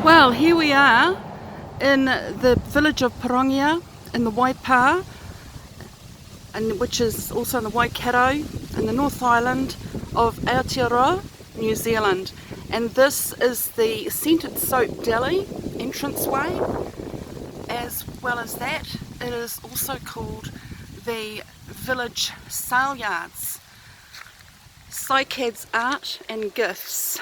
Well, here we are in the village of Pirongia in the Waipa, and which is also in the Waikato in the North Island of Aotearoa, New Zealand. And this is the scented soap Deli entranceway. As well as that, it is also called the village Saleyards, Cycads Art and Gifts.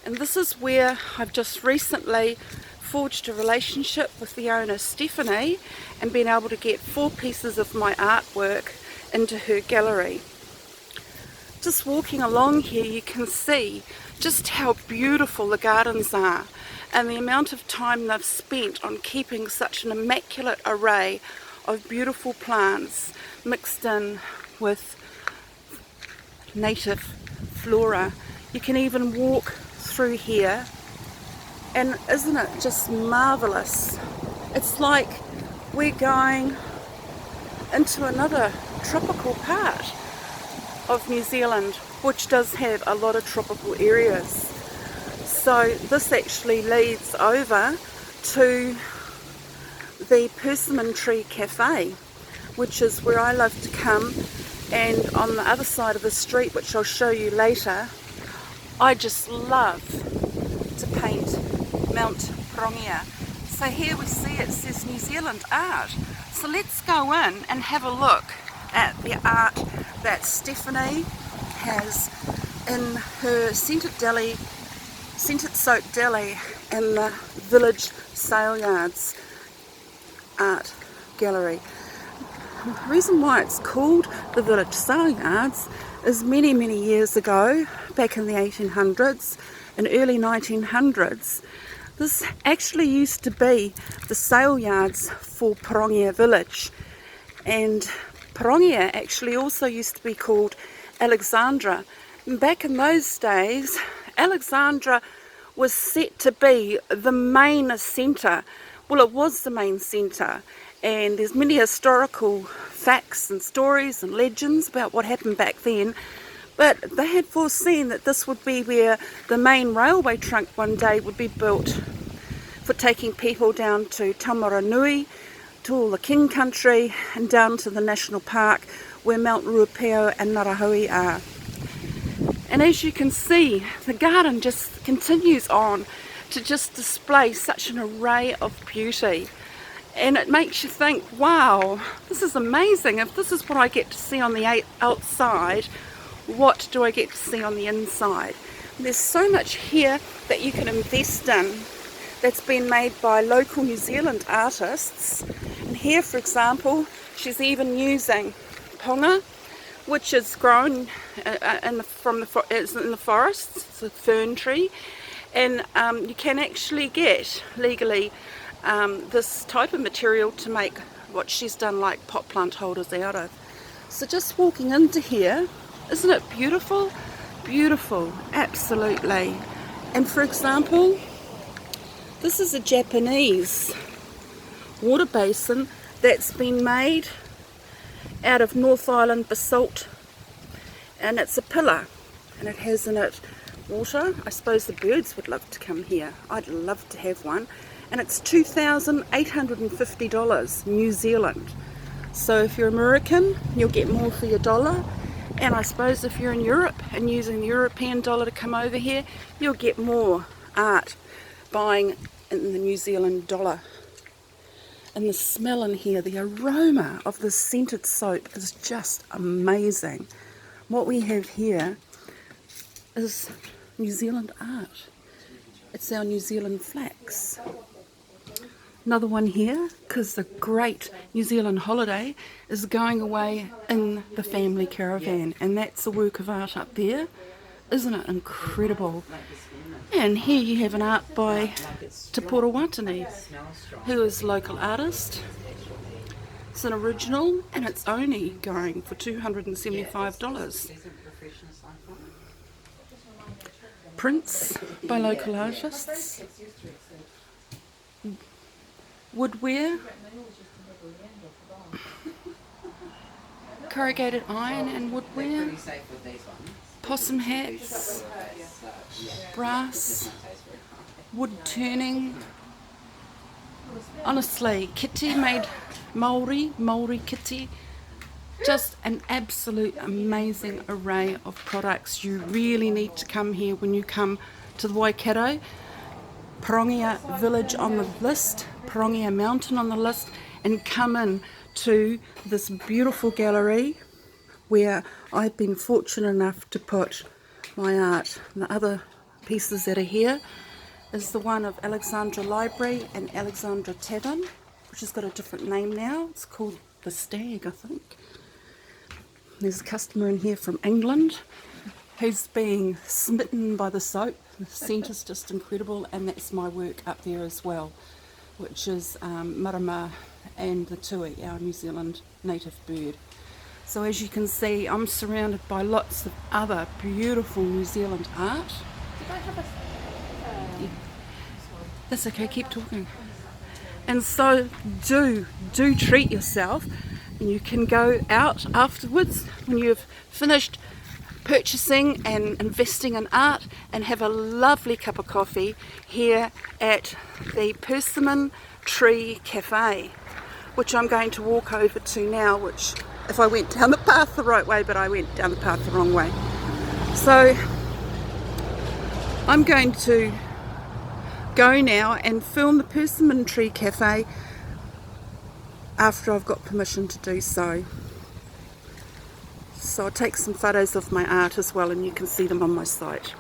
And this is where I've just recently forged a relationship with the owner Stephanie and been able to get 4 pieces of my artwork into her gallery. Just walking along here, you can see just how beautiful the gardens are and the amount of time they've spent on keeping such an immaculate array of beautiful plants mixed in with native flora. You can even walk through here, and isn't it just marvellous? It's like we're going into another tropical part of New Zealand, which does have a lot of tropical areas. So this actually leads over to the Persimmon Tree Cafe, which is where I love to come, and on the other side of the street, which I'll show you later, I just love to paint Mount Pirongia. So here we see it says New Zealand Art. So let's go in and have a look at the art that Stephanie has in her scented soap deli in the village Saleyards art gallery. The reason why it's called the village Saleyards is many years ago, back in the 1800s and early 1900s, this actually used to be the sale yards for Pirongia village. And Pirongia actually also used to be called Alexandra. And back in those days, Alexandra was set to be the main centre. Well, it was the main centre, and there's many historical facts and stories and legends about what happened back then. But they had foreseen that this would be where the main railway trunk one day would be built for taking people down to Taumaranui, to all the King Country, and down to the National Park where Mount Ruapeo and Ngarahui are. And as you can see, the garden just continues on to just display such an array of beauty. And it makes you think, wow, this is amazing. If this is what I get to see on the outside, what do I get to see on the inside? And there's so much here that you can invest in that's been made by local New Zealand artists. And here, for example, she's even using ponga, which is grown in the forest. It's a fern tree, and you can actually get legally this type of material to make what she's done, like pot plant holders out of. So just walking into here, isn't it beautiful? Beautiful, absolutely. And for example, this is a Japanese water basin that's been made out of North Island basalt, and it's a pillar, and it has in it water. I suppose the birds would love to come here. I'd love to have one. And it's $2,850 New Zealand. So if you're American, you'll get more for your dollar. And I suppose if you're in Europe and using the European dollar to come over here, you'll get more art buying in the New Zealand dollar. And the smell in here, the aroma of the scented soap is just amazing. What we have here is New Zealand art. It's our New Zealand flax. Another one here, because the great New Zealand holiday is going away in the family caravan, and that's a work of art up there. Isn't it incredible? And here you have an art by Te Watani, who is a local artist. It's an original, and it's only going for $275. Prints by local artists. Woodware, corrugated iron and woodware, possum hats, brass, wood turning. Honestly, kiti made Maori kiti. Just an absolute amazing array of products. You really need to come here when you come to the Waikato. Pirongia village on the list, Pirongia mountain on the list, and come in to this beautiful gallery where I've been fortunate enough to put my art. And the other pieces that are here is the one of Alexandra Library and Alexandra Tavern, which has got a different name now. It's called The Stag, I think. There's a customer in here from England who's being smitten by the soap. The scent is just incredible, and that's my work up there as well, which is marama and the tui, our New Zealand native bird. So as you can see, I'm surrounded by lots of other beautiful New Zealand art. Did I have a... Yeah. That's okay, keep talking. And so do treat yourself. And you can go out afterwards when you've finished purchasing and investing in art and have a lovely cup of coffee here at the Persimmon Tree Cafe, which I'm going to walk over to now, which if I went down the path the right way, but I went down the path the wrong way. So I'm going to go now and film the Persimmon Tree Cafe after I've got permission to do so. So I'll take some photos of my art as well, and you can see them on my site.